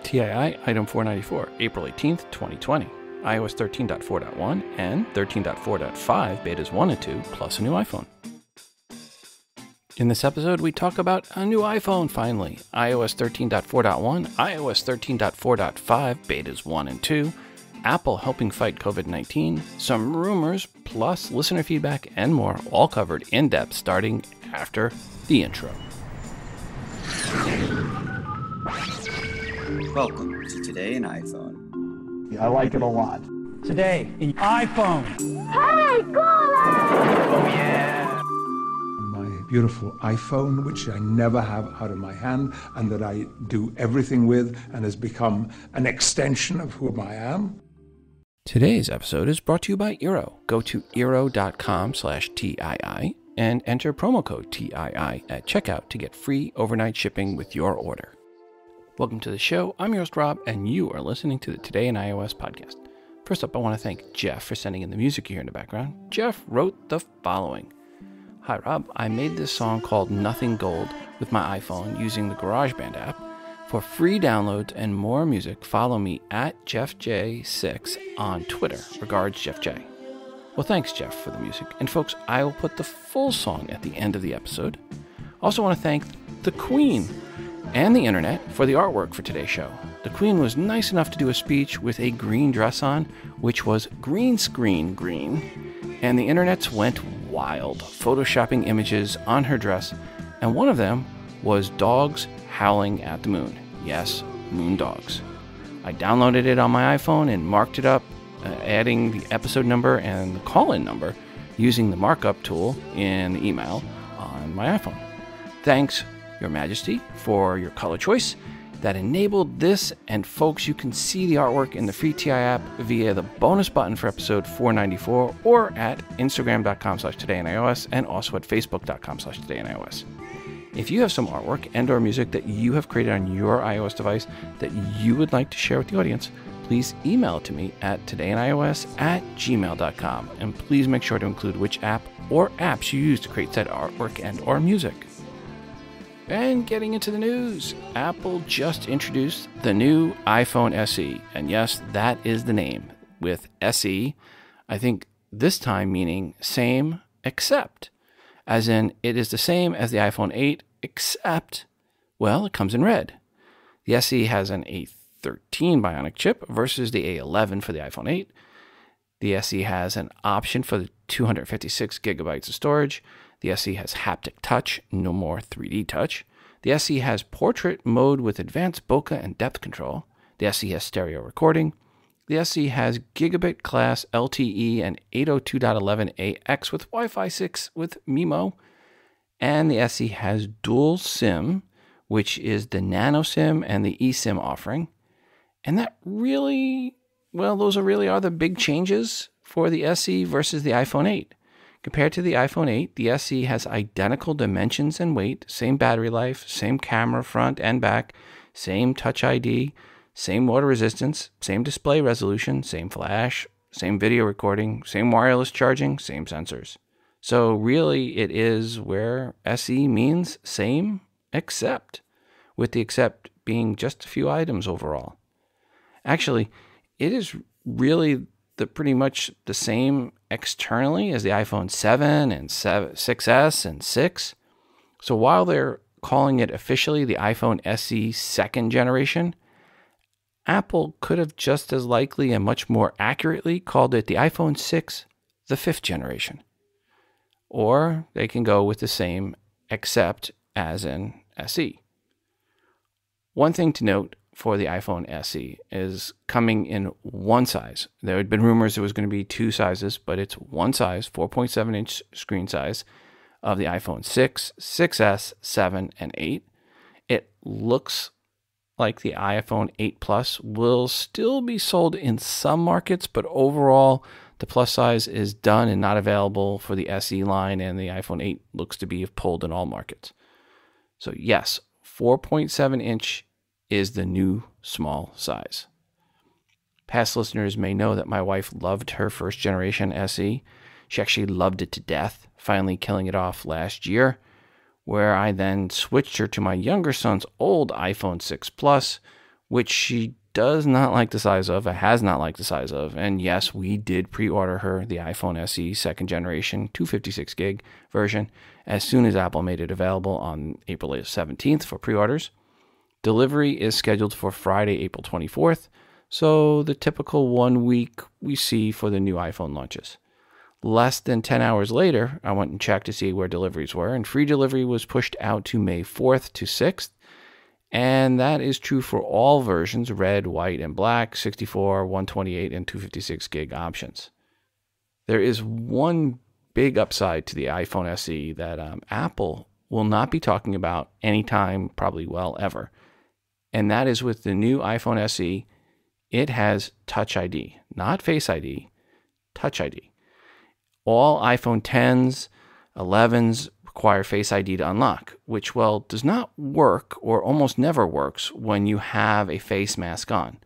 Tii Item 494, April 18th, 2020. iOS 13.4.1 and 13.4.5 betas 1 and 2, plus a new iPhone. In this episode, we talk about a new iPhone finally, iOS 13.4.1, iOS 13.4.5 betas 1 and 2, Apple helping fight COVID-19, some rumors, plus listener feedback, and more, all covered in depth starting after the intro. Welcome to Today in iPhone. I like it a lot. Today in iPhone. Hey, Google! Oh, yeah. My beautiful iPhone, which I never have out of my hand and that I do everything with and has become an extension of who I am. Today's episode is brought to you by Eero. Go to eero.com/TII and enter promo code TII at checkout to get free overnight shipping with your order. Welcome to the show. I'm your host, Rob, and you are listening to the Today in iOS podcast. First up, I want to thank Jeff for sending in the music you hear in the background. Jeff wrote the following. Hi, Rob. I made this song called Nothing Gold with my iPhone using the Garageband app. For free downloads and more music, follow me at JeffJ6 on Twitter. Regards, Jeff J. Well, thanks, Jeff, for the music. And folks, I will put the full song at the end of the episode. Also want to thank the Queen and the internet for the artwork for today's show. The Queen was nice enough to do a speech with a green dress on, which was green screen green, and the internets went wild, photoshopping images on her dress, and one of them was dogs howling at the moon. Yes, moon dogs. I downloaded it on my iPhone and marked it up, adding the episode number and the call-in number using the markup tool in the email on my iPhone. Thanks, Your Majesty, for your color choice that enabled this, and folks, you can see the artwork in the free Tii app via the bonus button for episode 494 or at instagram.com/todayios and also at facebook.com/todayios. If you have some artwork and or music that you have created on your iOS device that you would like to share with the audience, please email it to me at todayios@gmail.com, and please make sure to include which app or apps you use to create said artwork and or music. And getting into the news, Apple just introduced the new iPhone SE. And yes, that is the name, with SE, I think this time meaning same except, as in it is the same as the iPhone 8 except, well, it comes in red. The SE has an A13 Bionic chip versus the A11 for the iPhone 8. The SE has an option for the 256 gigabytes of storage. The SE has haptic touch, no more 3D touch. The SE has portrait mode with advanced bokeh and depth control. The SE has stereo recording. The SE has gigabit class LTE and 802.11ax with Wi-Fi 6 with MIMO. And the SE has dual SIM, which is the Nano SIM and the eSIM offering. And that really, well, those are the big changes for the SE versus the iPhone 8. Compared to the iPhone 8, the SE has identical dimensions and weight, same battery life, same camera front and back, same Touch ID, same water resistance, same display resolution, same flash, same video recording, same wireless charging, same sensors. So really it is where SE means same except, with the except being just a few items overall. Actually, it is really pretty much the same externally as the iPhone 7 and 6S and 6. So while they're calling it officially the iPhone SE second generation, Apple could have just as likely and much more accurately called it the iPhone 6, the fifth generation. Or they can go with the same except as in SE. One thing to note for the iPhone SE is coming in one size. There had been rumors it was going to be two sizes, but it's one size, 4.7-inch screen size of the iPhone 6, 6S, 7, and 8. It looks like the iPhone 8 Plus will still be sold in some markets, but overall, the Plus size is done and not available for the SE line, and the iPhone 8 looks to be pulled in all markets. So yes, 4.7-inch is the new small size. Past listeners may know that my wife loved her first generation SE. She actually loved it to death, finally killing it off last year, where I then switched her to my younger son's old iPhone 6 Plus, which she does not like the size of, has not liked the size of. And yes, we did pre-order her the iPhone SE second generation 256 gig version as soon as Apple made it available on April 17th for pre-orders. Delivery is scheduled for Friday, April 24th, so the typical 1 week we see for the new iPhone launches. Less than 10 hours later, I went and checked to see where deliveries were, and free delivery was pushed out to May 4th to 6th. And that is true for all versions, red, white, and black, 64, 128, and 256 gig options. There is one big upside to the iPhone SE that Apple will not be talking about anytime, probably ever. And that is with the new iPhone SE, it has Touch ID, not Face ID, Touch ID. All iPhone 10s, 11s, require Face ID to unlock, which, does not work or almost never works when you have a face mask on.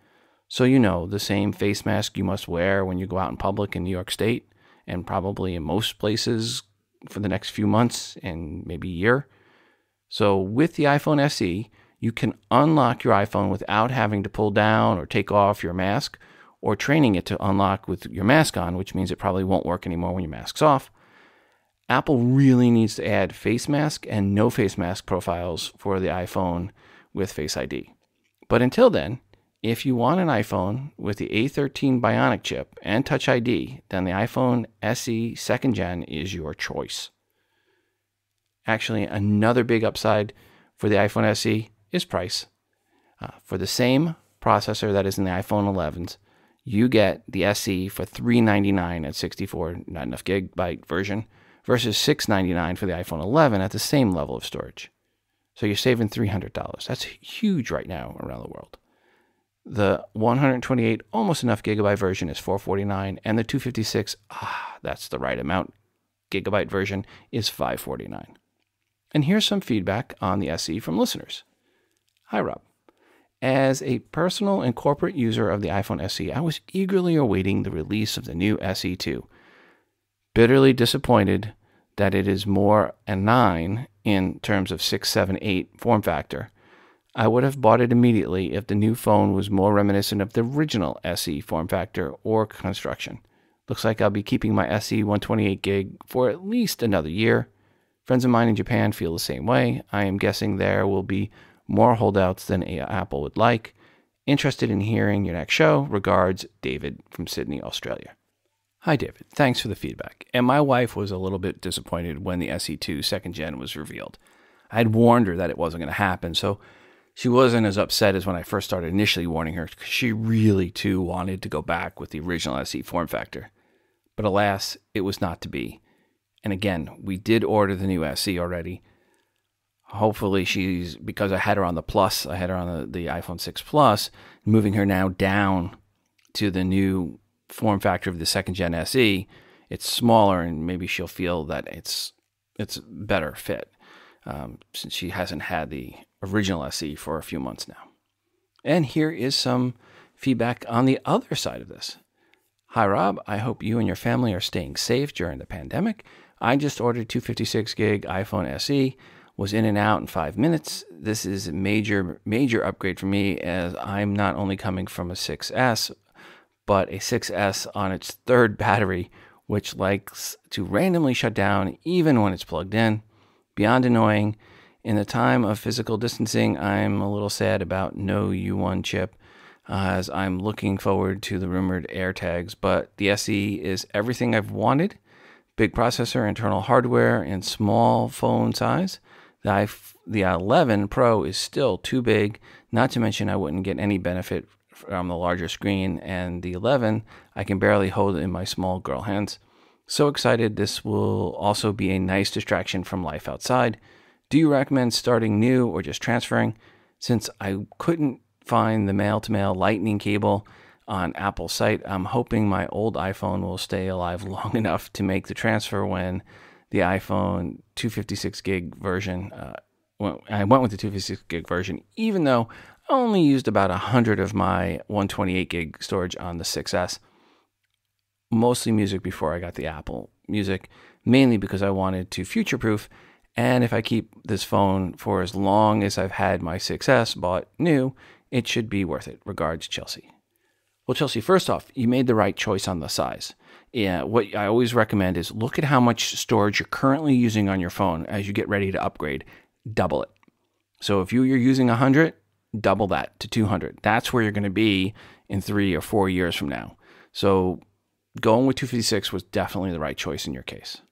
So the same face mask you must wear when you go out in public in New York State and probably in most places for the next few months and maybe a year. So with the iPhone SE, you can unlock your iPhone without having to pull down or take off your mask or training it to unlock with your mask on, which means it probably won't work anymore when your mask's off. Apple really needs to add face mask and no face mask profiles for the iPhone with Face ID. But until then, if you want an iPhone with the A13 Bionic chip and Touch ID, then the iPhone SE 2nd Gen is your choice. Actually, another big upside for the iPhone SE is price. For the same processor that is in the iPhone 11s, you get the SE for $399 at 64, not enough gigabyte version, versus $699 for the iPhone 11 at the same level of storage. So you're saving $300. That's huge right now around the world. The 128 almost enough gigabyte version is $449, and the 256, that's the right amount, gigabyte version is $549. And here's some feedback on the SE from listeners. Hi, Rob. As a personal and corporate user of the iPhone SE, I was eagerly awaiting the release of the new SE2. Bitterly disappointed that it is more a 9 in terms of 6, 7, 8 form factor. I would have bought it immediately if the new phone was more reminiscent of the original SE form factor or construction. Looks like I'll be keeping my SE 128 gig for at least another year. Friends of mine in Japan feel the same way. I am guessing there will be more holdouts than Apple would like. Interested in hearing your next show. Regards, David from Sydney, Australia. Hi, David. Thanks for the feedback. And my wife was a little bit disappointed when the SE2 2nd Gen was revealed. I had warned her that it wasn't going to happen, so she wasn't as upset as when I first started initially warning her, because she really, too, wanted to go back with the original SE form factor. But alas, it was not to be. And again, we did order the new SE already. Hopefully because I had her on the Plus, I had her on the iPhone 6 Plus, moving her now down to the new form factor of the 2nd Gen SE, it's smaller and maybe she'll feel that it's better fit since she hasn't had the original SE for a few months now. And here is some feedback on the other side of this. Hi, Rob. I hope you and your family are staying safe during the pandemic. I just ordered 256 gig iPhone SE, was in and out in 5 minutes. This is a major upgrade for me, as I'm not only coming from a 6S, but a 6S on its third battery, which likes to randomly shut down even when it's plugged in. Beyond annoying. In the time of physical distancing, I'm a little sad about no U1 chip, as I'm looking forward to the rumored AirTags, but the SE is everything I've wanted. Big processor, internal hardware, and small phone size. The 11 Pro is still too big, not to mention I wouldn't get any benefit from the larger screen, and the 11 I can barely hold in my small girl hands. So excited this will also be a nice distraction from life outside. Do you recommend starting new or just transferring? Since I couldn't find the male-to-male lightning cable on Apple's site, I'm hoping my old iPhone will stay alive long enough to make the transfer when the iPhone 256 gig version, I went with the 256 gig version, even though I only used about 100 of my 128 gig storage on the 6S. Mostly music before I got the Apple Music, mainly because I wanted to future-proof. And if I keep this phone for as long as I've had my 6S bought new, it should be worth it. Regards, Chelsea. Well, Chelsea, first off, you made the right choice on the size. Yeah, what I always recommend is look at how much storage you're currently using on your phone as you get ready to upgrade. Double it. So if you're using 100, double that to 200. That's where you're going to be in 3 or 4 years from now. So going with 256 was definitely the right choice in your case.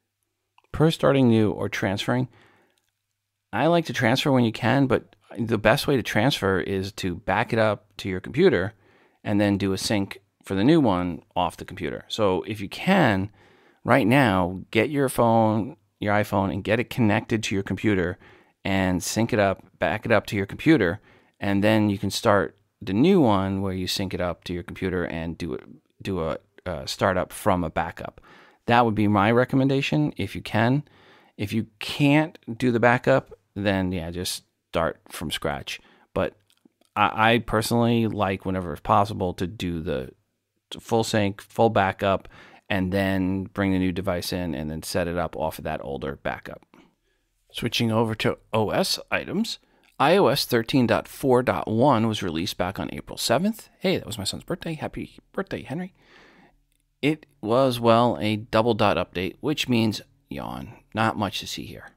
Per starting new or transferring, I like to transfer when you can, but the best way to transfer is to back it up to your computer and then do a sync for the new one off the computer. So if you can, right now, get your iPhone, and get it connected to your computer and sync it up, back it up to your computer, and then you can start the new one where you sync it up to your computer and do a startup from a backup. That would be my recommendation if you can. If you can't do the backup, then just start from scratch. But I personally like, whenever it's possible, to do the full sync, full backup, and then bring the new device in and then set it up off of that older backup. Switching over to OS items, iOS 13.4.1 was released back on April 7th. Hey, that was my son's birthday. Happy birthday, Henry. It was, a double dot update, which means yawn. Not much to see here.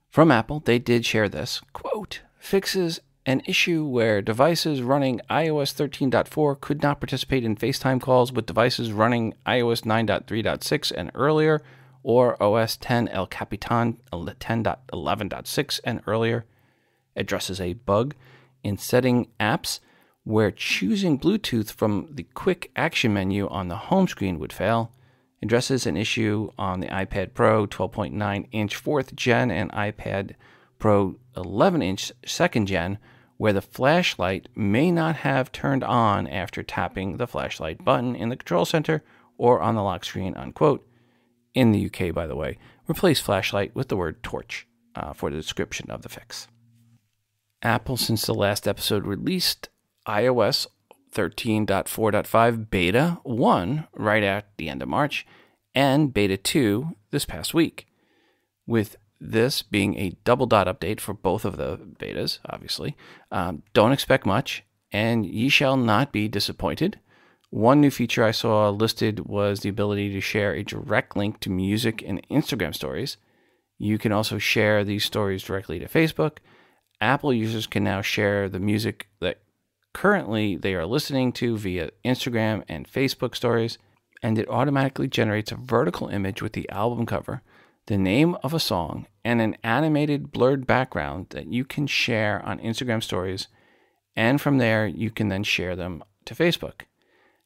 From Apple, they did share this, quote, fixes an issue where devices running iOS 13.4 could not participate in FaceTime calls with devices running iOS 9.3.6 and earlier, or OS 10 El Capitan 10.11.6 and earlier. Addresses a bug in setting apps where choosing Bluetooth from the quick action menu on the home screen would fail. Addresses an issue on the iPad Pro 12.9-inch 4th gen and iPad Pro 11-inch 2nd gen, where the flashlight may not have turned on after tapping the flashlight button in the control center or on the lock screen, unquote. In the UK, by the way, replace flashlight with the word torch for the description of the fix. Apple, since the last episode, released iOS 13.4.5 Beta 1 right at the end of March and Beta 2 this past week, with this being a double dot update for both of the betas, obviously. Don't expect much, and ye shall not be disappointed. One new feature I saw listed was the ability to share a direct link to music and Instagram stories. You can also share these stories directly to Facebook. Apple users can now share the music that currently they are listening to via Instagram and Facebook stories, and it automatically generates a vertical image with the album cover, the name of a song, and an animated blurred background that you can share on Instagram stories, and from there you can then share them to Facebook.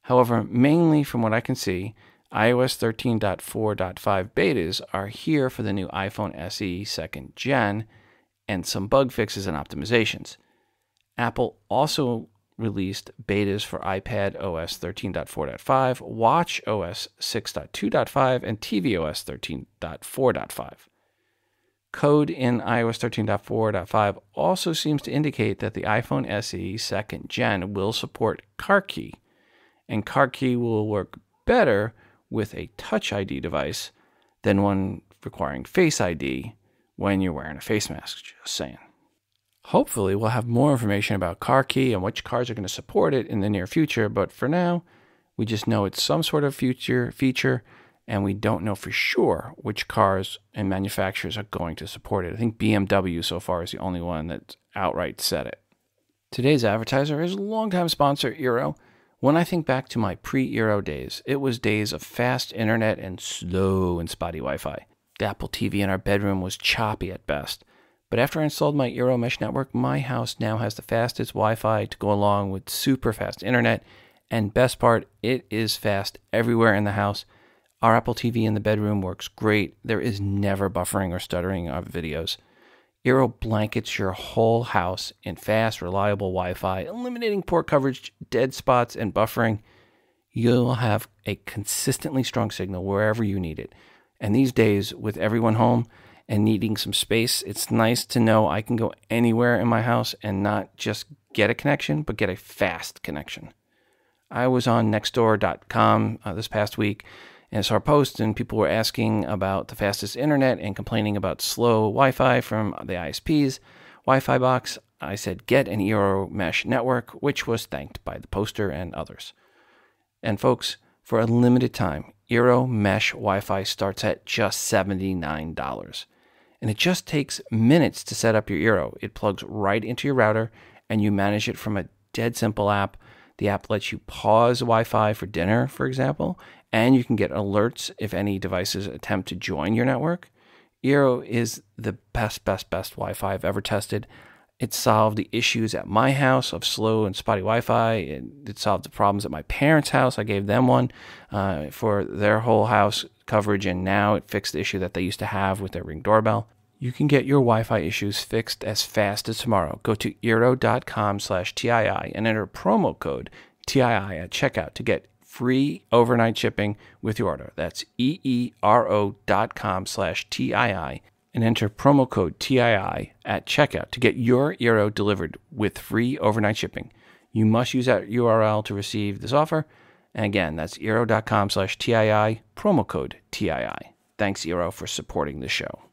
However, mainly from what I can see, iOS 13.4.5 betas are here for the new iPhone SE 2nd Gen and some bug fixes and optimizations. Apple also released betas for iPad OS 13.4.5, Watch OS 6.2.5, and tvOS 13.4.5. Code in iOS 13.4.5 also seems to indicate that the iPhone SE 2nd Gen will support Car Key, and Car Key will work better with a Touch ID device than one requiring Face ID when you're wearing a face mask, just saying. Hopefully, we'll have more information about Car Key and which cars are going to support it in the near future, but for now, we just know it's some sort of future feature, and we don't know for sure which cars and manufacturers are going to support it. I think BMW so far is the only one that's outright said it. Today's advertiser is longtime sponsor Eero. When I think back to my pre-Eero days, it was days of fast internet and slow and spotty Wi-Fi. The Apple TV in our bedroom was choppy at best. But after I installed my Eero Mesh Network, my house now has the fastest Wi-Fi to go along with super fast internet. And best part, it is fast everywhere in the house. Our Apple TV in the bedroom works great. There is never buffering or stuttering of videos. Eero blankets your whole house in fast, reliable Wi-Fi, eliminating poor coverage, dead spots, and buffering. You'll have a consistently strong signal wherever you need it. And these days, with everyone home and needing some space, it's nice to know I can go anywhere in my house and not just get a connection, but get a fast connection. I was on nextdoor.com this past week and saw a post, and people were asking about the fastest internet and complaining about slow Wi-Fi from the ISP's Wi-Fi box. I said get an Eero Mesh network, which was thanked by the poster and others. And folks, for a limited time, Eero Mesh Wi-Fi starts at just $79. And it just takes minutes to set up your Eero. It plugs right into your router, and you manage it from a dead simple app. The app lets you pause Wi-Fi for dinner, for example, and you can get alerts if any devices attempt to join your network. Eero is the best Wi-Fi I've ever tested. It solved the issues at my house of slow and spotty Wi-Fi. It solved the problems at my parents' house. I gave them one for their whole house coverage, and now it fixed the issue that they used to have with their Ring doorbell. You can get your Wi-Fi issues fixed as fast as tomorrow. Go to Eero.com/TII and enter promo code TII at checkout to get free overnight shipping with your order. That's EERO.com/TII and enter promo code TII at checkout to get your Eero delivered with free overnight shipping. You must use that URL to receive this offer. And again, that's Eero.com/TII, promo code TII. Thanks, Eero, for supporting the show.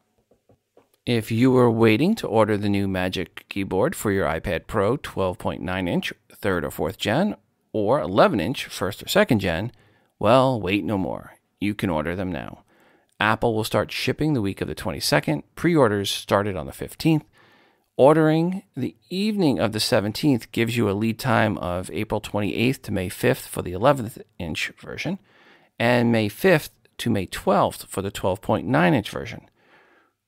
If you were waiting to order the new Magic Keyboard for your iPad Pro 12.9-inch 3rd or 4th gen, or 11-inch 1st or 2nd gen, well, wait no more. You can order them now. Apple will start shipping the week of the 22nd. Pre-orders started on the 15th. Ordering the evening of the 17th gives you a lead time of April 28th to May 5th for the 11th-inch version, and May 5th to May 12th for the 12.9-inch version.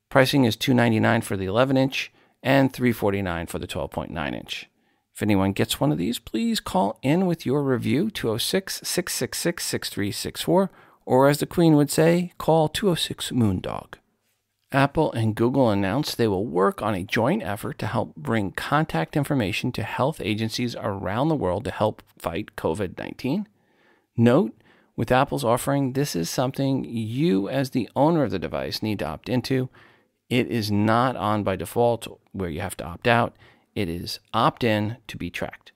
Pricing is $299 for the 11-inch and $349 for the 12.9-inch. If anyone gets one of these, please call in with your review, 206-666-6364, or as the Queen would say, call 206-MOONDOG. Apple and Google announced they will work on a joint effort to help bring contact information to health agencies around the world to help fight COVID-19. Note, with Apple's offering, this is something you as the owner of the device need to opt into. It is not on by default where you have to opt out. It is opt in to be tracked.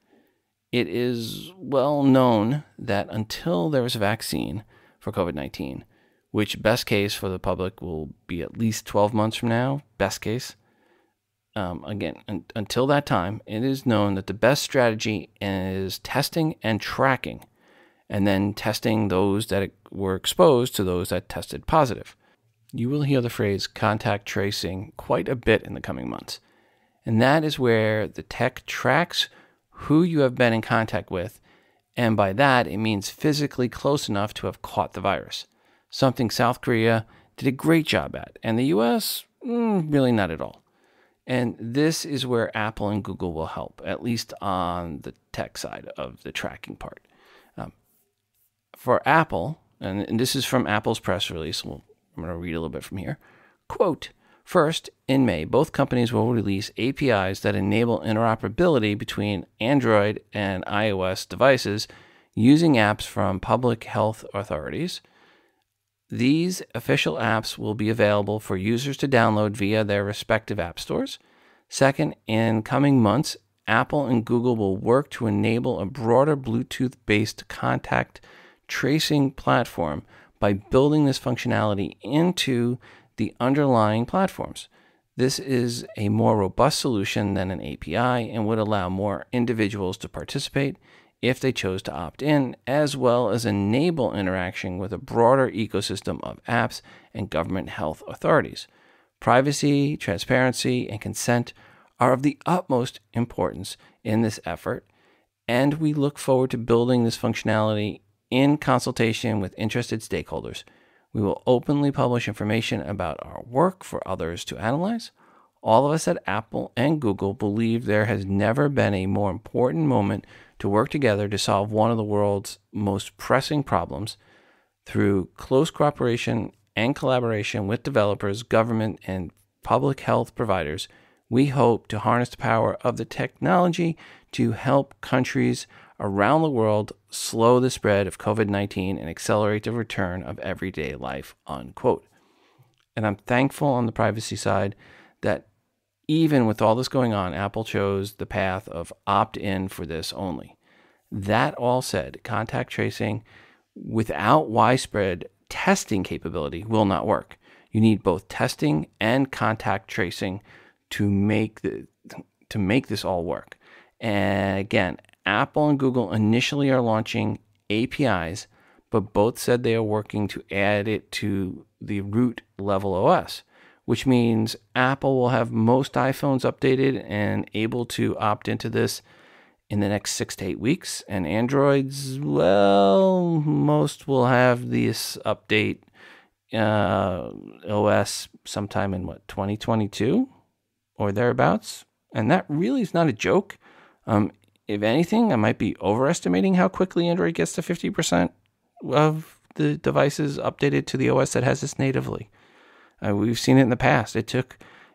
It is well known that until there is a vaccine for COVID-19, which best case for the public will be at least 12 months from now, best case. Until that time, it is known that the best strategy is testing and tracking, and then testing those that were exposed to those that tested positive. You will hear the phrase contact tracing quite a bit in the coming months. And that is where the tech tracks who you have been in contact with, and by that it means physically close enough to have caught the virus. Something South Korea did a great job at, and the US, really not at all. And this is where Apple and Google will help, at least on the tech side of the tracking part. For Apple, and this is from Apple's press release, I'm going to read a little bit from here. Quote, first, in May, both companies will release APIs that enable interoperability between Android and iOS devices using apps from public health authorities. These official apps will be available for users to download via their respective app stores. Second, in coming months, Apple and Google will work to enable a broader Bluetooth-based contact tracing platform by building this functionality into the underlying platforms. This is a more robust solution than an API and would allow more individuals to participate if they chose to opt in, as well as enable interaction with a broader ecosystem of apps and government health authorities. Privacy, transparency, and consent are of the utmost importance in this effort, and we look forward to building this functionality in consultation with interested stakeholders. We will openly publish information about our work for others to analyze. All of us at Apple and Google believe there has never been a more important moment to work together to solve one of the world's most pressing problems. Through close cooperation and collaboration with developers, government, and public health providers, we hope to harness the power of the technology to help countries around the world slow the spread of COVID-19 and accelerate the return of everyday life, unquote. And I'm thankful on the privacy side that even with all this going on, Apple chose the path of opt-in for this only. That all said, contact tracing without widespread testing capability will not work. You need both testing and contact tracing to make to make this all work. And again, Apple and Google initially are launching APIs, but both said they are working to add it to the root level OS, which means Apple will have most iPhones updated and able to opt into this in the next 6 to 8 weeks. And Androids, well, most will have this update OS sometime in 2022 or thereabouts. And that really is not a joke. If anything, I might be overestimating how quickly Android gets to 50% of the devices updated to the OS that has this natively. We've seen it in the past. It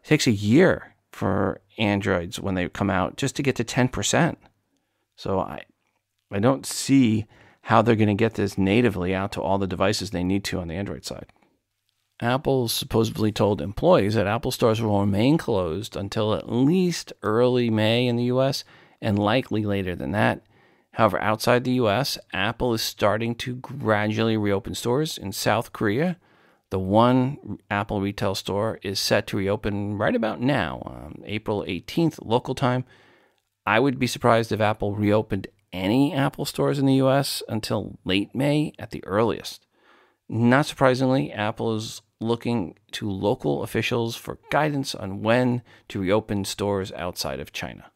takes a year for Androids when they come out just to get to 10%. So I don't see how they're going to get this natively out to all the devices they need to on the Android side. Apple supposedly told employees that Apple stores will remain closed until at least early May in the US and likely later than that. However, outside the US, Apple is starting to gradually reopen stores. In South Korea, the one Apple retail store is set to reopen right about now, April 18th local time. I would be surprised if Apple reopened any Apple stores in the US until late May at the earliest. Not surprisingly, Apple is looking to local officials for guidance on when to reopen stores outside of China.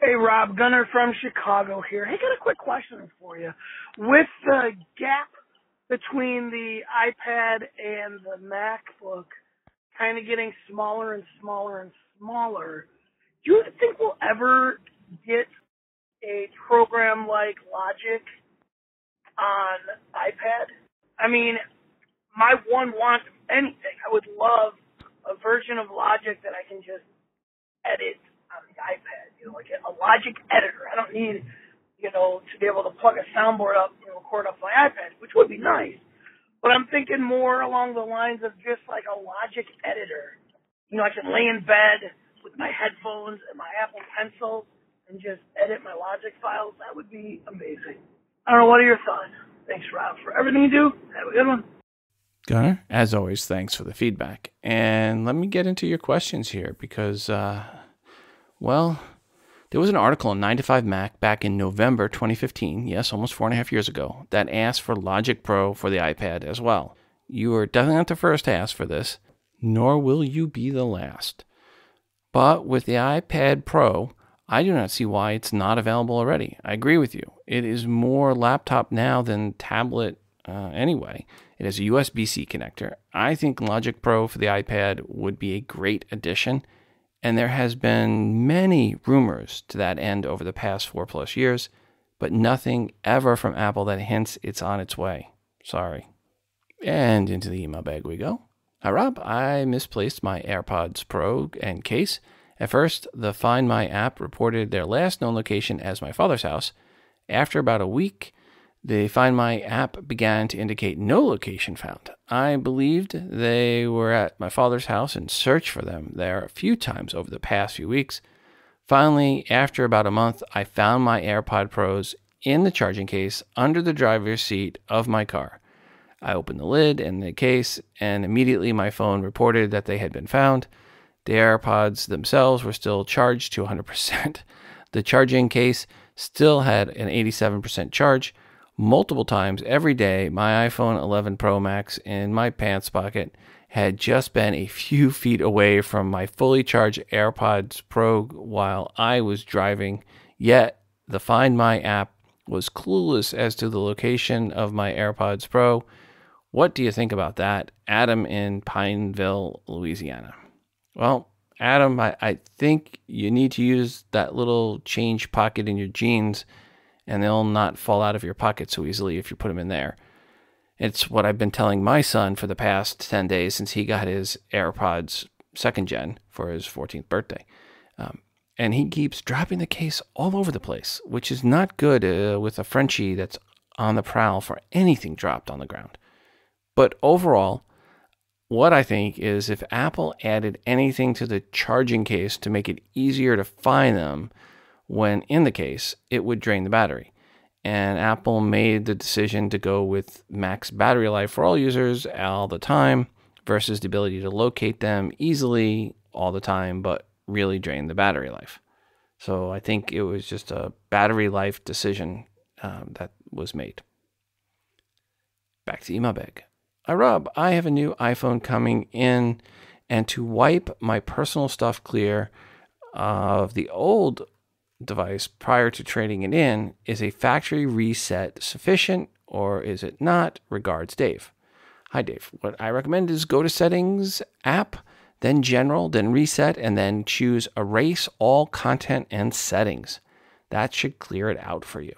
Hey, Rob, Gunner from Chicago here. Hey, got a quick question for you. With the gap between the iPad and the MacBook kind of getting smaller and smaller and smaller, do you think we'll ever get a program like Logic on iPad? I mean, my one want of anything, I would love a version of Logic that I can just edit on the iPad, like a Logic editor. I don't need, to be able to plug a soundboard up and record off my iPad, which would be nice. But I'm thinking more along the lines of just like a Logic editor. I can lay in bed with my headphones and my Apple Pencil and just edit my Logic files. That would be amazing. I don't know, what are your thoughts? Thanks, Rob, for everything you do. Have a good one. Gunnar, as always, thanks for the feedback. And let me get into your questions here because, there was an article in 9 to 5 Mac back in November 2015, yes, almost 4.5 years ago, that asked for Logic Pro for the iPad as well. You are definitely not the first to ask for this, nor will you be the last. But with the iPad Pro, I do not see why it's not available already. I agree with you. It is more laptop now than tablet anyway. It has a USB-C connector. I think Logic Pro for the iPad would be a great addition, and there has been many rumors to that end over the past 4+ years, but nothing ever from Apple that hints it's on its way. Sorry. And into the email bag we go. Hi, Rob. I misplaced my AirPods Pro and case. At first, the Find My app reported their last known location as my father's house. After about a week, the Find My app began to indicate no location found. I believed they were at my father's house and searched for them there a few times over the past few weeks. Finally, after about a month, I found my AirPod Pros in the charging case under the driver's seat of my car. I opened the lid and the case, and immediately my phone reported that they had been found. The AirPods themselves were still charged to 100%. The charging case still had an 87% charge. Multiple times every day, my iPhone 11 Pro Max in my pants pocket had just been a few feet away from my fully charged AirPods Pro while I was driving, yet the Find My app was clueless as to the location of my AirPods Pro. What do you think about that? Adam in Pineville, Louisiana. Well, Adam, I think you need to use that little change pocket in your jeans, and they'll not fall out of your pocket so easily if you put them in there. It's what I've been telling my son for the past 10 days since he got his AirPods 2nd gen for his 14th birthday. And he keeps dropping the case all over the place, which is not good with a Frenchie that's on the prowl for anything dropped on the ground. But overall, what I think is if Apple added anything to the charging case to make it easier to find them when in the case, it would drain the battery. And Apple made the decision to go with max battery life for all users all the time versus the ability to locate them easily all the time, but really drain the battery life. So I think it was just a battery life decision that was made. Back to email bag. Hi, Rob. I have a new iPhone coming in, and to wipe my personal stuff clear of the old device prior to trading it in, is a factory reset sufficient, or is it not? Regards, Dave. Hi, Dave. What I recommend is go to Settings, App, then General, then Reset, and then choose Erase All Content and Settings. That should clear it out for you.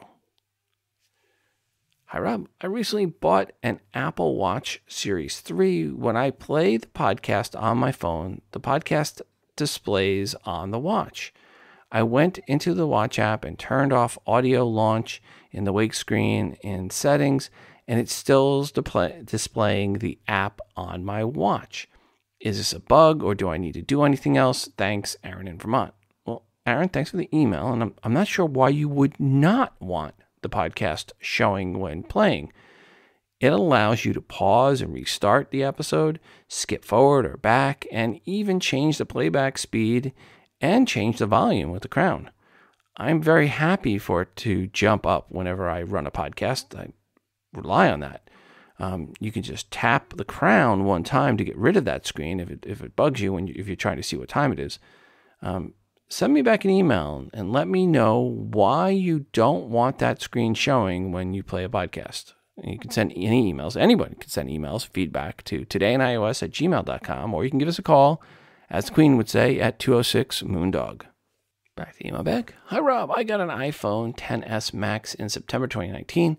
Hi, Rob. I recently bought an Apple Watch Series 3. When I play the podcast on my phone, the podcast displays on the watch. I went into the watch app and turned off audio launch in the wake screen in settings, and it still is displaying the app on my watch. Is this a bug, or do I need to do anything else? Thanks, Aaron in Vermont. Well, Aaron, thanks for the email, and I'm not sure why you would not want the podcast showing when playing. It allows you to pause and restart the episode, skip forward or back, and even change the playback speed and change the volume with the crown. I'm very happy for it to jump up whenever I run a podcast. I rely on that. You can just tap the crown one time to get rid of that screen if it bugs you if you're trying to see what time it is. Send me back an email and let me know why you don't want that screen showing when you play a podcast. You can send any emails. Anyone can send emails, feedback to todayinios@gmail.com, or you can give us a call, as the Queen would say, at 206-MOONDOG. Back to the email bag. Hi, Rob. I got an iPhone XS Max in September 2019.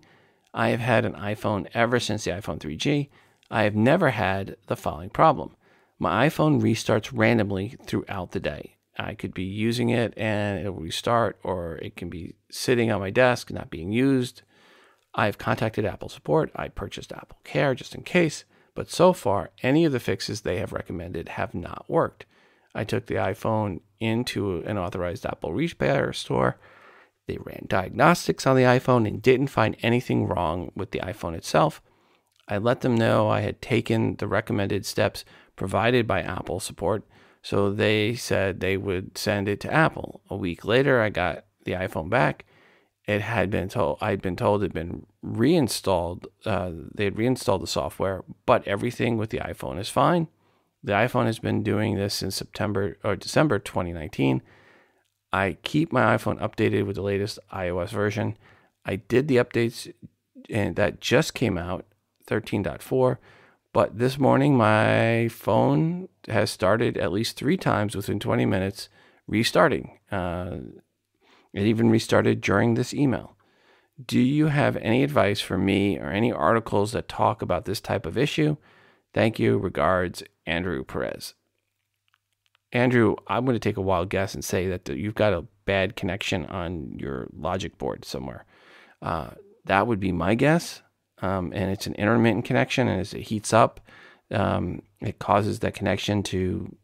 I have had an iPhone ever since the iPhone 3G. I have never had the following problem. My iPhone restarts randomly throughout the day. I could be using it and it will restart, or it can be sitting on my desk, not being used. I've contacted Apple support. I purchased Apple Care just in case, but so far, any of the fixes they have recommended have not worked. I took the iPhone into an authorized Apple repair store. They ran diagnostics on the iPhone and didn't find anything wrong with the iPhone itself. I let them know I had taken the recommended steps provided by Apple support, so they said they would send it to Apple. A week later, I got the iPhone back. I'd been told it had been reinstalled. They had reinstalled the software, but everything with the iPhone is fine. The iPhone has been doing this since December 2019. I keep my iPhone updated with the latest iOS version. I did the updates and that just came out, 13.4, but this morning my phone has started at least 3 times within 20 minutes restarting. It even restarted during this email. Do you have any advice for me or any articles that talk about this type of issue? Thank you. Regards, Andrew Perez. Andrew, I'm going to take a wild guess and say that you've got a bad connection on your logic board somewhere. That would be my guess. And it's an intermittent connection, and as it heats up, it causes that connection to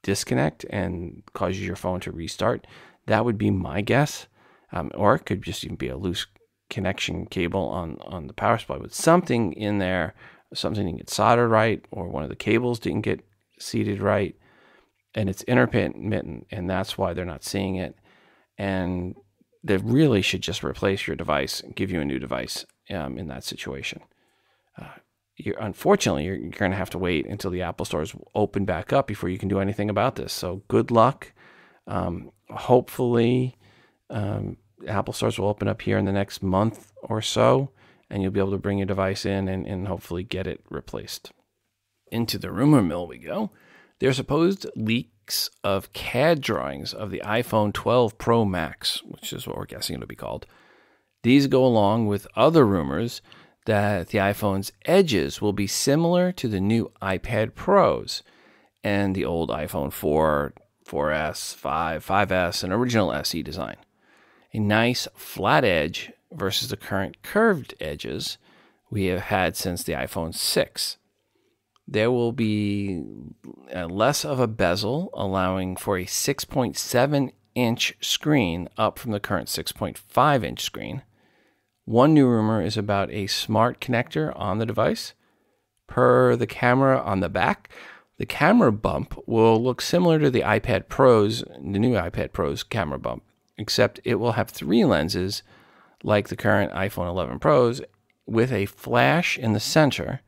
disconnect and causes your phone to restart. That would be my guess. Or it could just even be a loose connection cable on the power supply with something in there, something didn't get soldered right, or one of the cables didn't get seated right, and it's intermittent, and that's why they're not seeing it. And they really should just replace your device and give you a new device in that situation. Unfortunately, you're going to have to wait until the Apple stores open back up before you can do anything about this. So good luck. Hopefully, Apple stores will open up here in the next month or so, and you'll be able to bring your device in and hopefully get it replaced. Into the rumor mill we go. There are supposed leaks of CAD drawings of the iPhone 12 Pro Max, which is what we're guessing it'll be called. These go along with other rumors that the iPhone's edges will be similar to the new iPad Pros and the old iPhone 4, 4S, 5, 5S, and original SE design. A nice flat edge versus the current curved edges we have had since the iPhone 6. There will be less of a bezel, allowing for a 6.7-inch screen up from the current 6.5-inch screen. One new rumor is about a smart connector on the device. Per the camera on the back, The camera bump will look similar to the iPad Pro's, the new iPad Pro's camera bump, except it will have 3 lenses like the current iPhone 11 Pros with a flash in the center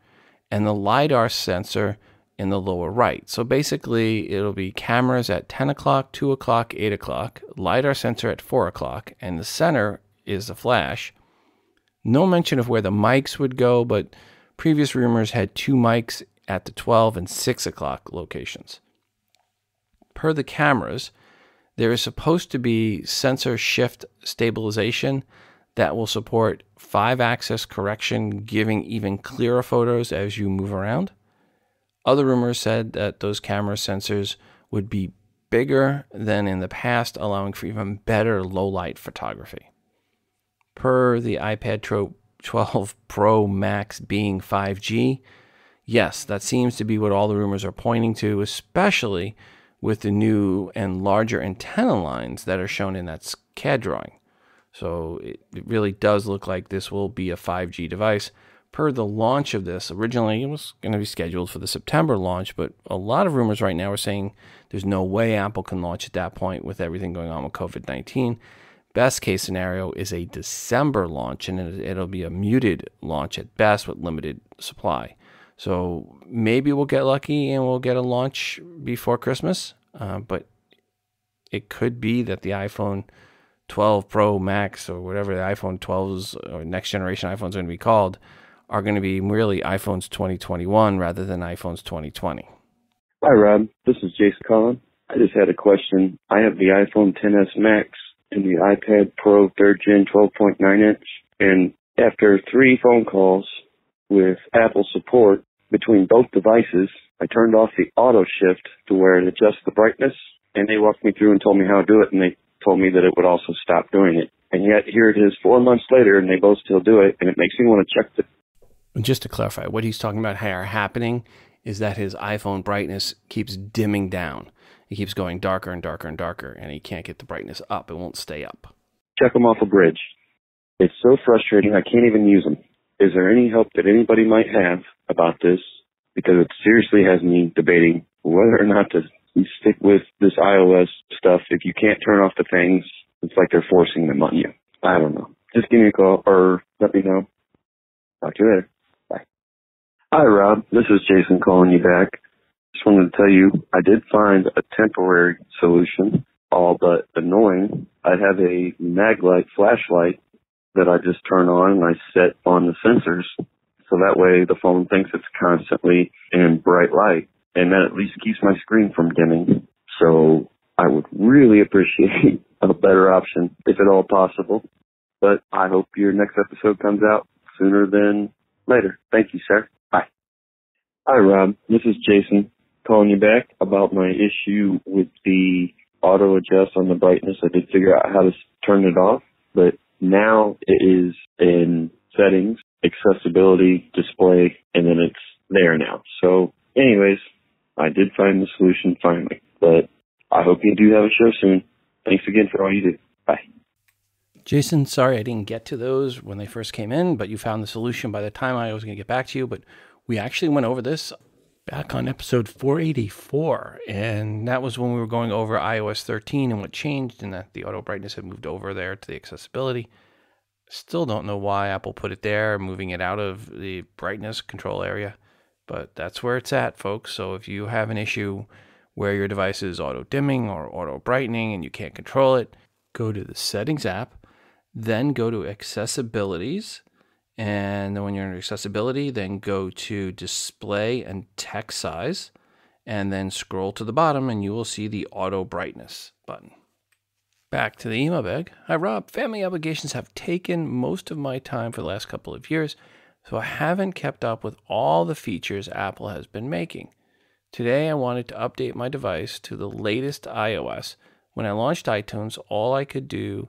and the LiDAR sensor in the lower right. So basically, it'll be cameras at 10 o'clock, 2 o'clock, 8 o'clock, LiDAR sensor at 4 o'clock, and the center is the flash. No mention of where the mics would go, but previous rumors had 2 mics at the 12 and 6 o'clock locations. Per the cameras, there is supposed to be sensor shift stabilization that will support 5-axis correction, giving even clearer photos as you move around. Other rumors said that those camera sensors would be bigger than in the past, allowing for even better low-light photography. Per the iPad 12 Pro Max being 5G, yes, that seems to be what all the rumors are pointing to, especially with the new and larger antenna lines that are shown in that CAD drawing. So it really does look like this will be a 5G device. Per the launch of this, originally it was going to be scheduled for the September launch, but a lot of rumors right now are saying there's no way Apple can launch at that point with everything going on with COVID-19. Best case scenario is a December launch, and it'll be a muted launch at best with limited supply. So maybe we'll get lucky and we'll get a launch before Christmas, but it could be that the iPhone 12 Pro Max or whatever the iPhone 12s or next generation iPhones are going to be called are going to be really iPhones 2021 rather than iPhones 2020. Hi, Rob. This is Jason Collin. I just had a question. I have the iPhone XS Max and the iPad Pro 3rd Gen 12.9 inch, and after 3 phone calls with Apple support between both devices, I turned off the auto shift to where it adjusts the brightness, and they walked me through and told me how to do it, and they told me that it would also stop doing it. And yet here it is 4 months later, and they both still do it, and it makes me want to check the... Just to clarify, what he's talking about happening is that his iPhone brightness keeps dimming down. It keeps going darker and darker and darker, and he can't get the brightness up. It won't stay up. Check them off a bridge. It's so frustrating, I can't even use them. Is there any help that anybody might have about this? Because it seriously has me debating whether or not to stick with this iOS stuff. If you can't turn off the things, it's like they're forcing them on you. I don't know. Just give me a call or let me know. Talk to you later. Bye. Hi, Rob. This is Jason calling you back. Just wanted to tell you I did find a temporary solution, all but annoying. I have a Maglite flashlight that I just turn on and I set on the sensors. So that way the phone thinks it's constantly in bright light, and that at least keeps my screen from dimming. So I would really appreciate a better option, if at all possible. But I hope your next episode comes out sooner than later. Thank you, sir. Bye. Hi, Rob. This is Jason calling you back about my issue with the auto adjust on the brightness. I did figure out how to turn it off, but now it is in settings, accessibility, display, and then it's there now. So anyways, I did find the solution finally, but I hope you do have a show soon. Thanks again for all you do. Bye. Jason, sorry I didn't get to those when they first came in, but you found the solution by the time I was going to get back to you. But we actually went over this back on episode 484, and that was when we were going over iOS 13 and what changed, and that the auto brightness had moved over there to the accessibility. Still don't know why Apple put it there, moving it out of the brightness control area, but that's where it's at, folks. So if you have an issue where your device is auto dimming or auto brightening and you can't control it, go to the Settings app, then go to Accessibilities, and then when you're in Accessibility, then go to Display and Text Size, and then scroll to the bottom and you will see the Auto Brightness button. Back to the email bag. Hi, Rob. Family obligations have taken most of my time for the last couple of years, so I haven't kept up with all the features Apple has been making. Today, I wanted to update my device to the latest iOS. When I launched iTunes, all I could do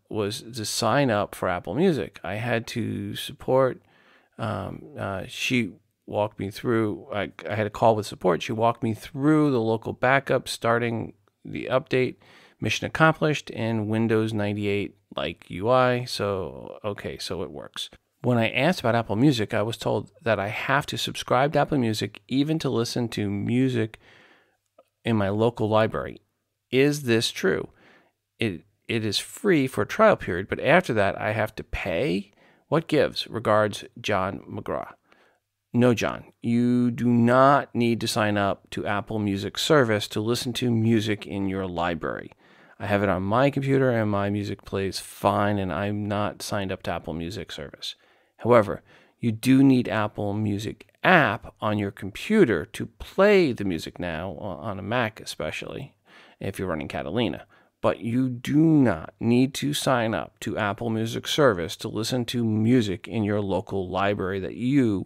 was to sign up for Apple Music. I had to support. She walked me through. I had a call with support. She walked me through the local backup, starting the update. Mission accomplished in Windows 98 like UI. So, okay, so it works. When I asked about Apple Music, I was told that I have to subscribe to Apple Music even to listen to music in my local library. Is this true? It is free for a trial period, but after that I have to pay? What gives? Regards, John McGraw. No, John, you do not need to sign up to Apple Music service to listen to music in your library. I have it on my computer and my music plays fine, and I'm not signed up to Apple Music service. However, you do need Apple Music app on your computer to play the music now, on a Mac especially, if you're running Catalina. But you do not need to sign up to Apple Music service to listen to music in your local library that you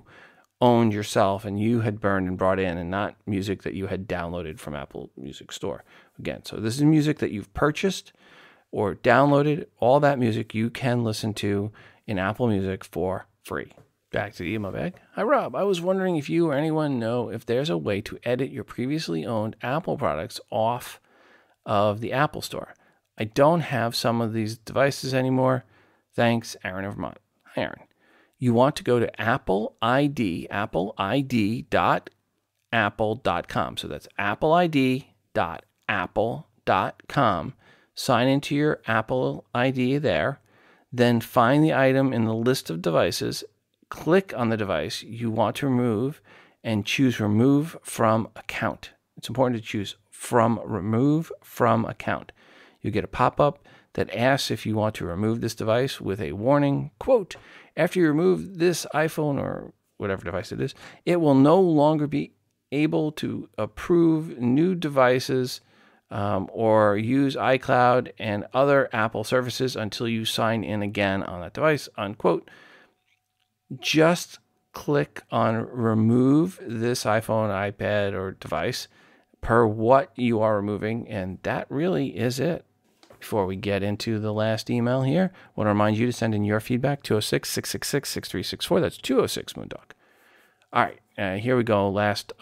owned yourself and you had burned and brought in, and not music that you had downloaded from Apple Music Store. Again, so this is music that you've purchased or downloaded. All that music you can listen to in Apple Music for free. Back to the email bag. Hi, Rob. I was wondering if you or anyone know if there's a way to edit your previously owned Apple products off of the Apple Store. I don't have some of these devices anymore. Thanks, Aaron of Vermont. Hi, Aaron. You want to go to appleid.apple.com. So that's appleid.apple.com. Sign into your Apple ID there. Then find the item in the list of devices. Click on the device you want to remove and choose Remove from Account. It's important to choose Remove from Account. You get a pop-up that asks if you want to remove this device with a warning, quote, after you remove this iPhone or whatever device it is, it will no longer be able to approve new devices or use iCloud and other Apple services until you sign in again on that device, unquote. Just click on remove this iPhone, iPad, or device per what you are removing, and that really is it. Before we get into the last email here, I want to remind you to send in your feedback, 206-666-6364. That's 206-Moondog. All right, here we go. Last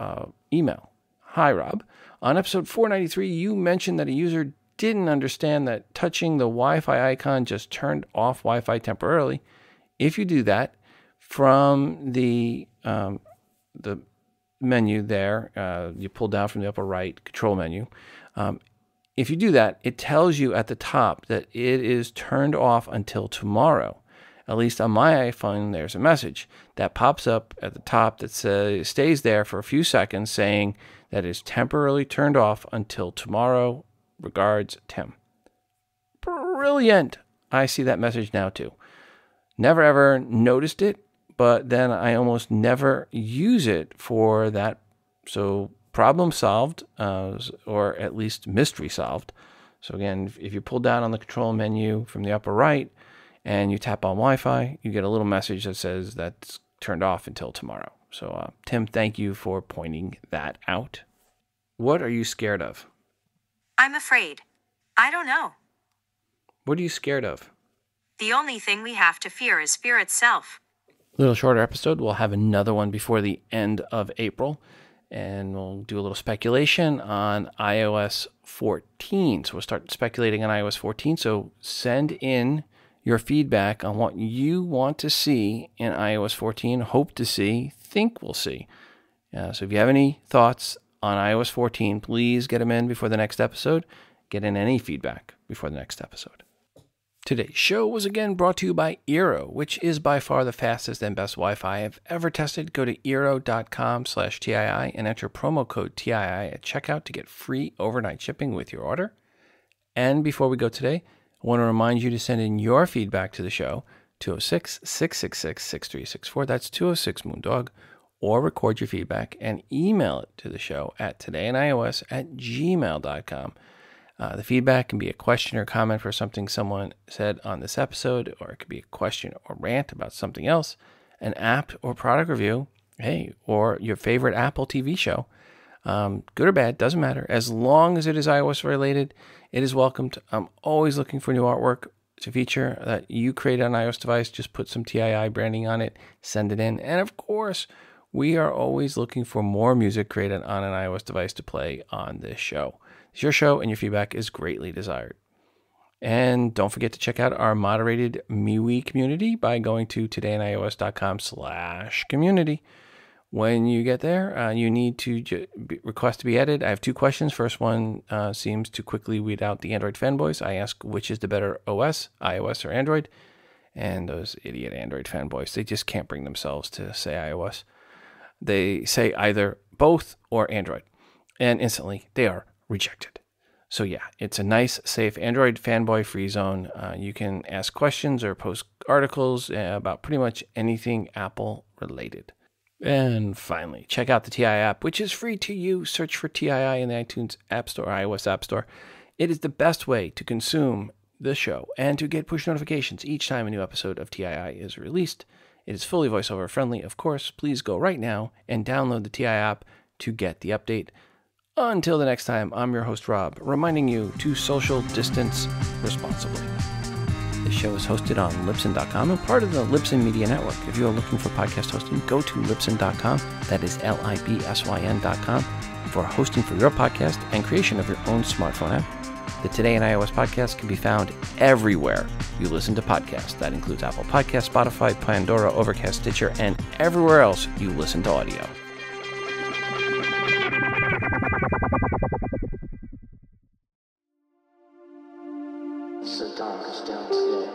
email. Hi, Rob. On episode 493, you mentioned that a user didn't understand that touching the Wi-Fi icon just turned off Wi-Fi temporarily. If you do that, from the menu there, you pull down from the upper right control menu. If you do that, it tells you at the top that it is turned off until tomorrow. At least on my iPhone, there's a message that pops up at the top that stays there for a few seconds saying that is temporarily turned off until tomorrow. Regards, Tim. Brilliant. I see that message now too. Never ever noticed it, but then I almost never use it for that. So problem solved, or at least mystery solved. So again, if you pull down on the control menu from the upper right and you tap on Wi-Fi, you get a little message that says that's turned off until tomorrow. So Tim, thank you for pointing that out. What are you scared of? I'm afraid. I don't know. What are you scared of? The only thing we have to fear is fear itself. A little shorter episode. We'll have another one before the end of April. And we'll do a little speculation on iOS 14. So we'll start speculating on iOS 14. So send in your feedback on what you want to see in iOS 14, hope to see, think we'll see. So if you have any thoughts on iOS 14, please get them in before the next episode. Get in any feedback before the next episode. Today's show was again brought to you by Eero, which is by far the fastest and best Wi-Fi I've ever tested. Go to eero.com/TII and enter promo code TII at checkout to get free overnight shipping with your order. And before we go today, I want to remind you to send in your feedback to the show, 206-666-6364. That's 206-Moondog. Or record your feedback and email it to the show at todayinios@gmail.com. The feedback can be a question or comment for something someone said on this episode, or it could be a question or rant about something else, an app or product review, or your favorite Apple TV show. Good or bad, doesn't matter. As long as it is iOS related, it is welcomed. I'm always looking for new artwork to feature that you create on an iOS device. Just put some TII branding on it, send it in. And of course, we are always looking for more music created on an iOS device to play on this show. It's your show, and your feedback is greatly desired. And don't forget to check out our moderated MeWe community by going to todayinios.com/community. When you get there, you need to request to be added. I have two questions. First one seems to quickly weed out the Android fanboys. I ask which is the better OS, iOS or Android. And those idiot Android fanboys, they just can't bring themselves to say iOS. They say either both or Android. And instantly, they are rejected. So yeah, it's a nice, safe Android fanboy free zone. You can ask questions or post articles about pretty much anything Apple related. And finally, check out the Tii app, which is free to use. Search for Tii in the iTunes App Store, iOS App Store. It is the best way to consume the show and to get push notifications each time a new episode of Tii is released. It is fully voiceover friendly, of course. Please go right now and download the Tii app to get the update. Until the next time, I'm your host, Rob, reminding you to social distance responsibly. This show is hosted on Libsyn.com and part of the Libsyn Media Network. If you are looking for podcast hosting, go to Libsyn.com. That is Libsyn.com for hosting for your podcast and creation of your own smartphone app. The Today in iOS podcast can be found everywhere you listen to podcasts. That includes Apple Podcasts, Spotify, Pandora, Overcast, Stitcher, and everywhere else you listen to audio. So dark is down today.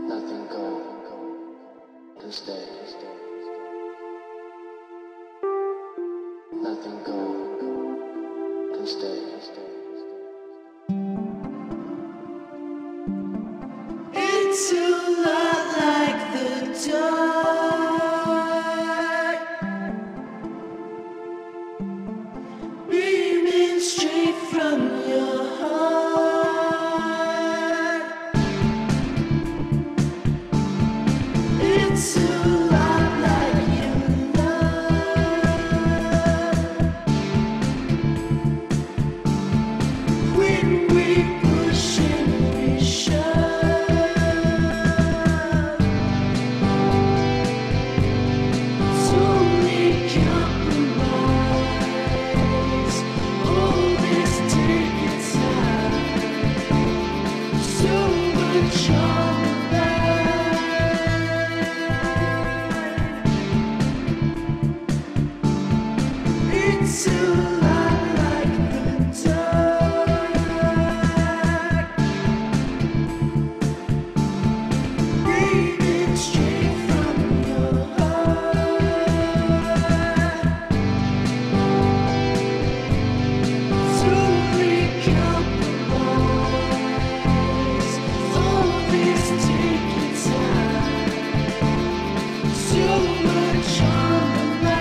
Nothing can stay. Nothing can stay. It's a lot like the dark, beaming straight from your heart. It's a lot like your love. When we push and we shove, it's only compromise. All this taking time, so much on the line. It's a lot like the dark, breathing straight from your heart. It's only compromise. All this taking time, so much on the line.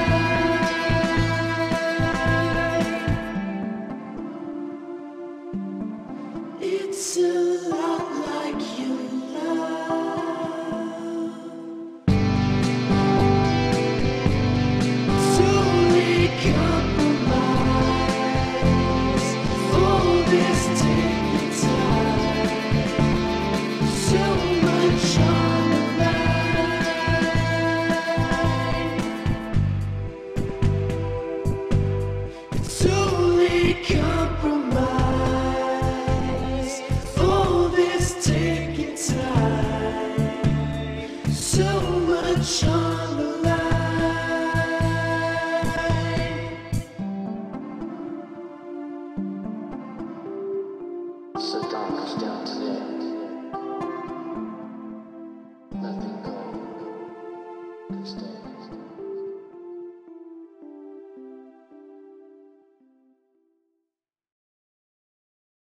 It's a lot like your love. It's only compromise. All this taking time, so much on the line. It's only compromise. All this taking time, so much on the line. So dark is down today.